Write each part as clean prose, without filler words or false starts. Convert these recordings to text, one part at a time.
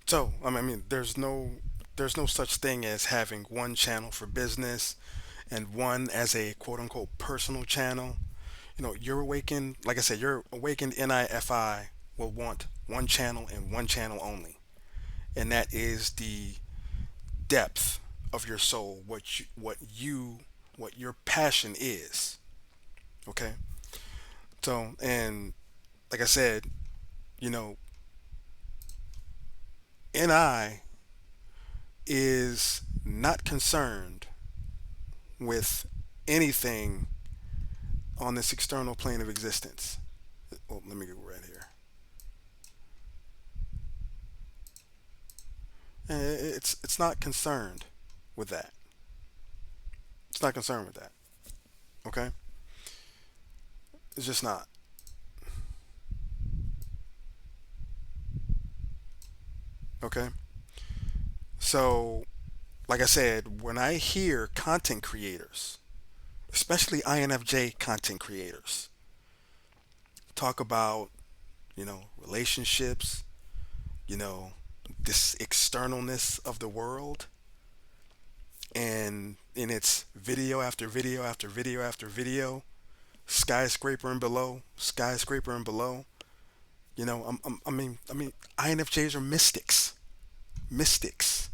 So, I mean, there's no such thing as having one channel for business and one as a quote unquote personal channel. Your awakened, like I said, your awakened NIFI will want one channel and one channel only, and that is the depth of your soul, what your passion is. Okay. So, and like I said, you know, NI is not concerned with anything on this external plane of existence. Oh, let me go right here. It's not concerned with that. It's not concerned with that. Okay, it's just not. Okay, so like I said, when I hear content creators, especially INFJ content creators, talk about relationships, you know this externalness of the world, and in its video after video after video after video, skyscraper and below, skyscraper and below. I mean, INFJs are mystics. Mystics.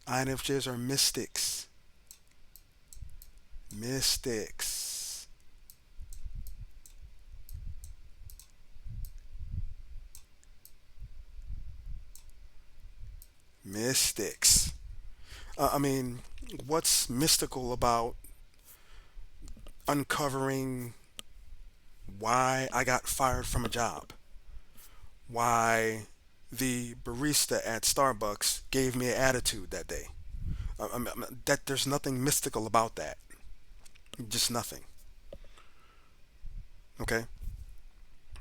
INFJs are mystics. Mystics. Mystics. I mean, what's mystical about uncovering why I got fired from a job? Why the barista at Starbucks gave me an attitude that day? That there's nothing mystical about that. Just nothing. Okay.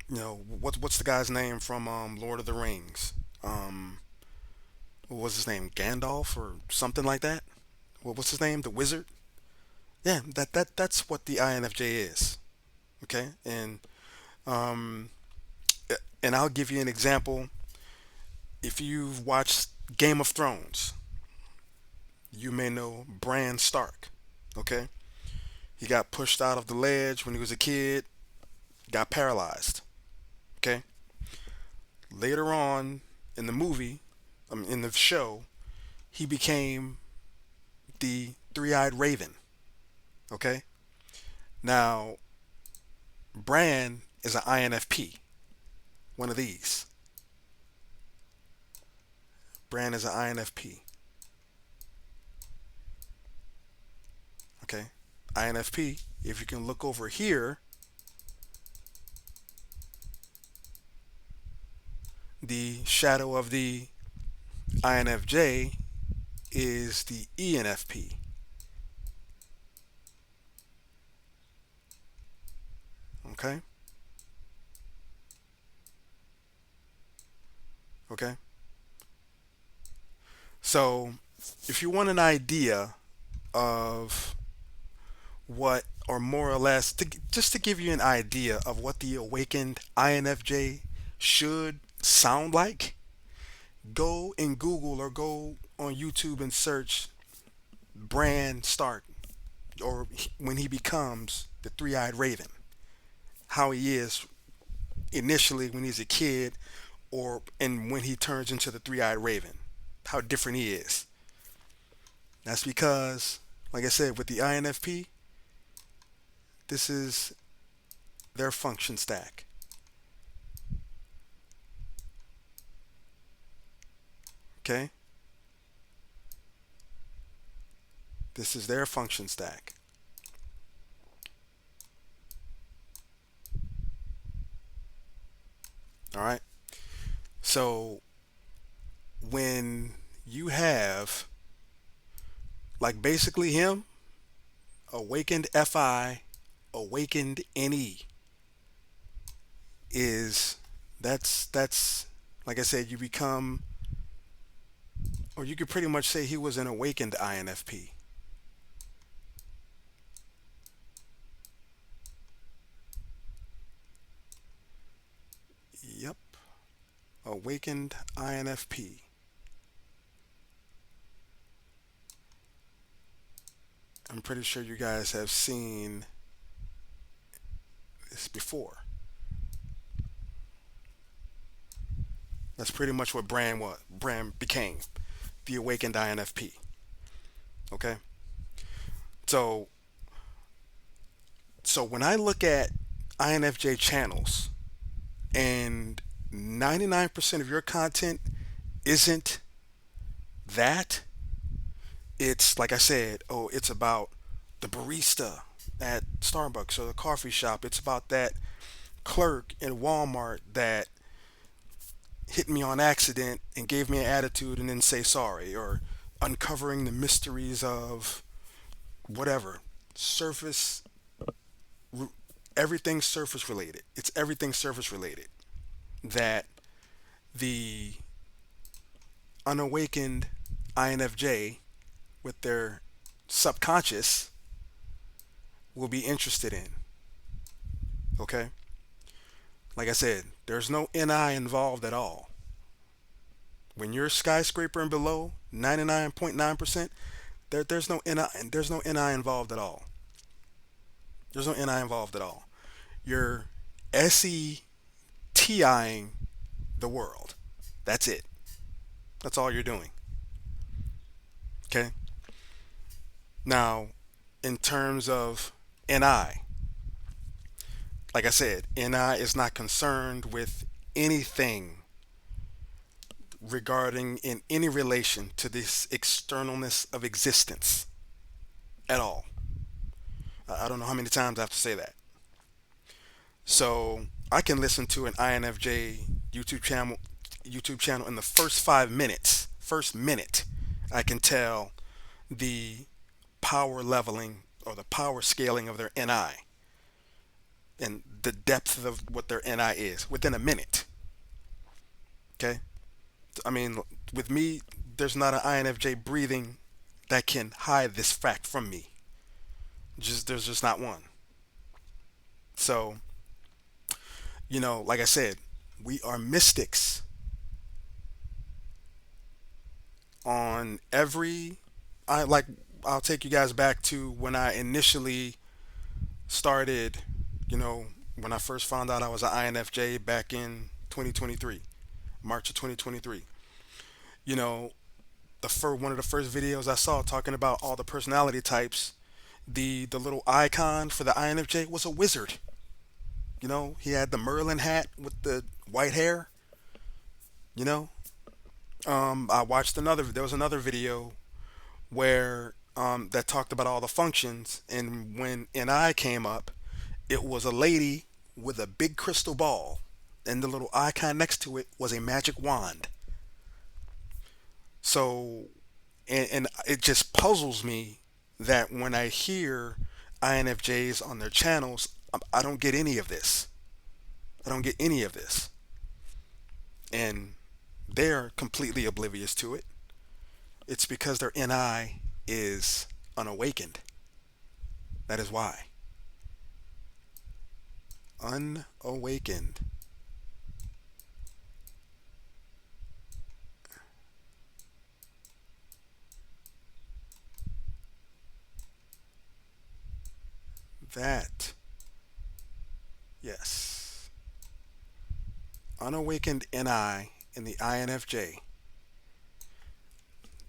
What's the guy's name from Lord of the Rings? Um, what was his name? Gandalf or something like that? What's his name? The wizard? Yeah, that's what the INFJ is. Okay, um, and I'll give you an example. If you've watched Game of Thrones, you may know Bran Stark. Okay, he got pushed out of the ledge when he was a kid, got paralyzed. Okay, later on in the movie, in the show, he became the three-eyed raven. Okay, now Bran is an INFP, one of these. Bran is an INFP. Okay, INFP. If you can look over here, the shadow of the INFJ is the ENFP. Okay, okay. So if you want an idea of what, or more or less, just to give you an idea of what the awakened INFJ should sound like, go in Google or go on YouTube and search Bran Stark, or when he becomes the three-eyed raven, how he is initially when he's a kid, or and when he turns into the three-eyed raven, how different he is. That's because, like I said, with the INFP, this is their function stack. Okay, this is their function stack. All right. So when you have like basically him, awakened FI, awakened NE is that's like I said, you become, or you could pretty much say he was an awakened INFP. Yep. Awakened INFP. I'm pretty sure you guys have seen this before. That's pretty much what Brand became, the Awakened INFP. Okay, so when I look at INFJ channels and 99% of your content isn't that, it's like I said, oh, it's about the barista at Starbucks or the coffee shop. It's about that clerk in Walmart that hit me on accident and gave me an attitude and then say sorry, or uncovering the mysteries of whatever surface, everything surface related. It's everything surface related that the unawakened INFJ with their subconscious will be interested in. Okay? Like I said, there's no NI involved at all. When you're skyscraper and below, 99.9%, there's no NI involved at all. There's no NI involved at all. You're SETIing the world. That's it. That's all you're doing. Okay? Now, in terms of NI, like I said, NI is not concerned with anything regarding in any relation to this externalness of existence at all. I don't know how many times I have to say that. So I can listen to an INFJ YouTube channel YouTube channel in the first 5 minutes, first minute, I can tell the power leveling or the power scaling of their NI and the depth of what their NI is within a minute. Okay? I mean, with me, there's not an INFJ breathing that can hide this fact from me. There's just not one. So, like I said, we are mystics on every I like I'll take you guys back to when I initially started, when I first found out I was an INFJ back in 2023, March of 2023. You know, one of the first videos I saw talking about all the personality types, the little icon for the INFJ was a wizard. He had the Merlin hat with the white hair. You know, I watched there was another video where that talked about all the functions, and when NI came up, it was a lady with a big crystal ball, and the little icon next to it was a magic wand. So, and it just puzzles me that when I hear INFJs on their channels, I don't get any of this. I don't get any of this. And they're completely oblivious to it. It's because their NI is unawakened. That is why. Unawakened. That, yes. Unawakened NI in the INFJ.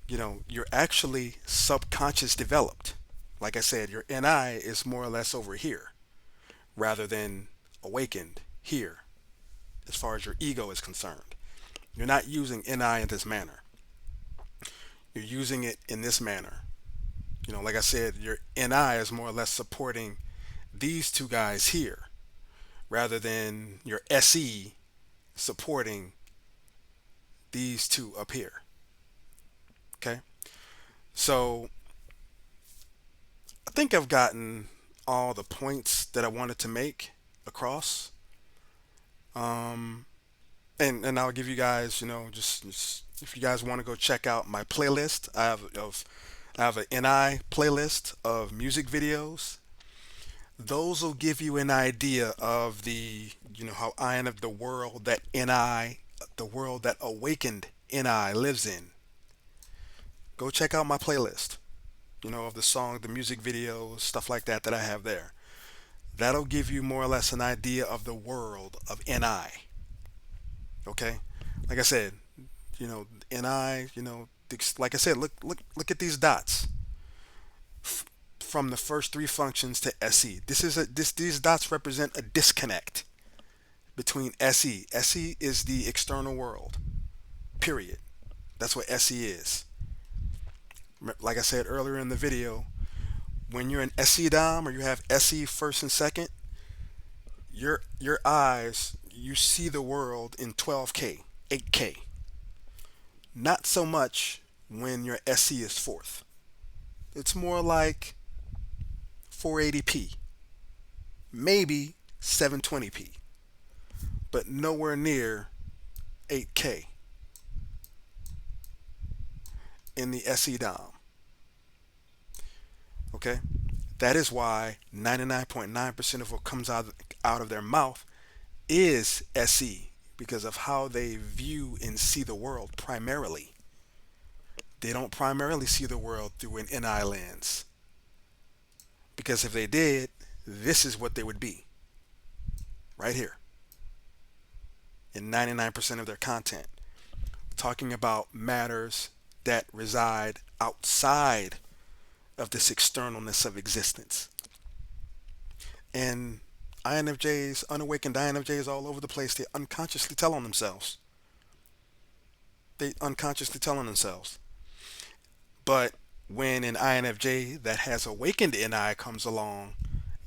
You're actually subconscious developed. Like I said, your NI is more or less over here rather than awakened here as far as your ego is concerned. You're not using NI in this manner. You're using it in this manner. Like I said, your NI is more or less supporting these two guys here rather than your SE supporting these two up here. Okay? So I think I've gotten all the points that I wanted to make across. And I'll give you guys, just if you guys want to go check out my playlist, I have an NI playlist of music videos. Those will give you an idea of the, how I of the world that NI the world that awakened NI lives in. Go check out my playlist, of the song, the music videos, stuff like that that I have there. That'll give you more or less an idea of the world of NI. Okay? Like I said, NI, like I said, look at these dots from the first three functions to SE. These dots represent a disconnect between SE. SE is the external world. Period. That's what SE is. Like I said earlier in the video, when you're in SE DOM or you have SE first and second, your eyes, you see the world in 12K, 8K. Not so much when your SE is fourth. It's more like 480p, maybe 720p, but nowhere near 8K in the SE DOM. Okay? That is why 99.9% of what comes out of their mouth is SE, because of how they view and see the world primarily. They don't primarily see the world through an NI lens. Because if they did, this is what they would be. Right here. In 99% of their content. Talking about matters that reside outside of this externalness of existence. And INFJs, unawakened INFJs all over the place, they unconsciously tell on themselves. They unconsciously tell on themselves. But when an INFJ that has awakened NI comes along,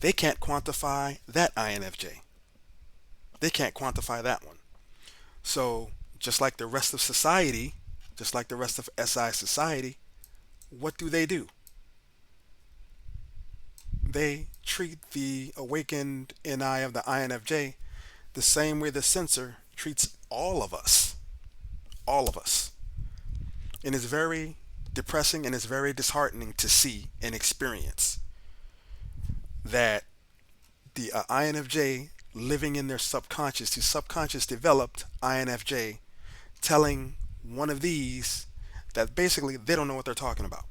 they can't quantify that INFJ. They can't quantify that one. So just like the rest of society, just like the rest of SI society, what do? They treat the awakened NI of the INFJ the same way the censor treats all of us. All of us. And it's very depressing and it's very disheartening to see and experience that the INFJ living in their subconscious, the subconscious developed INFJ telling one of these that basically they don't know what they're talking about.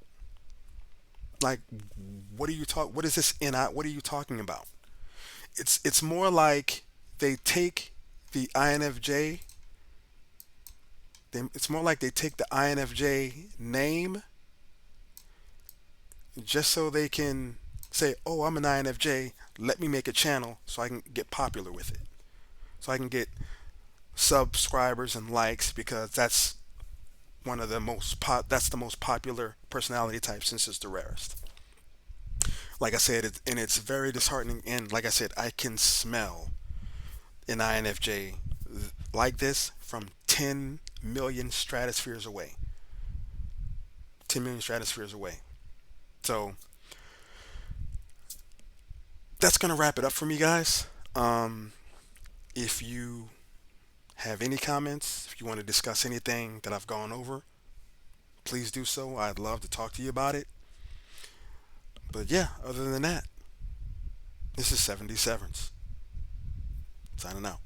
Like, what is this NI? What are you talking about? It's more like they take the INFJ. It's more like they take the INFJ name just so they can say, "Oh, I'm an INFJ. Let me make a channel so I can get popular with it, so I can get subscribers and likes because that's one of the that's the most popular personality type since it's the rarest." Like I said, and it's very disheartening. And like I said, I can smell an INFJ like this from 10 million stratospheres away. 10 million stratospheres away. So that's gonna wrap it up for me, guys. If you have any comments, if you want to discuss anything that I've gone over, please do so. I'd love to talk to you about it. But yeah, other than that, this is 70 Severance signing out.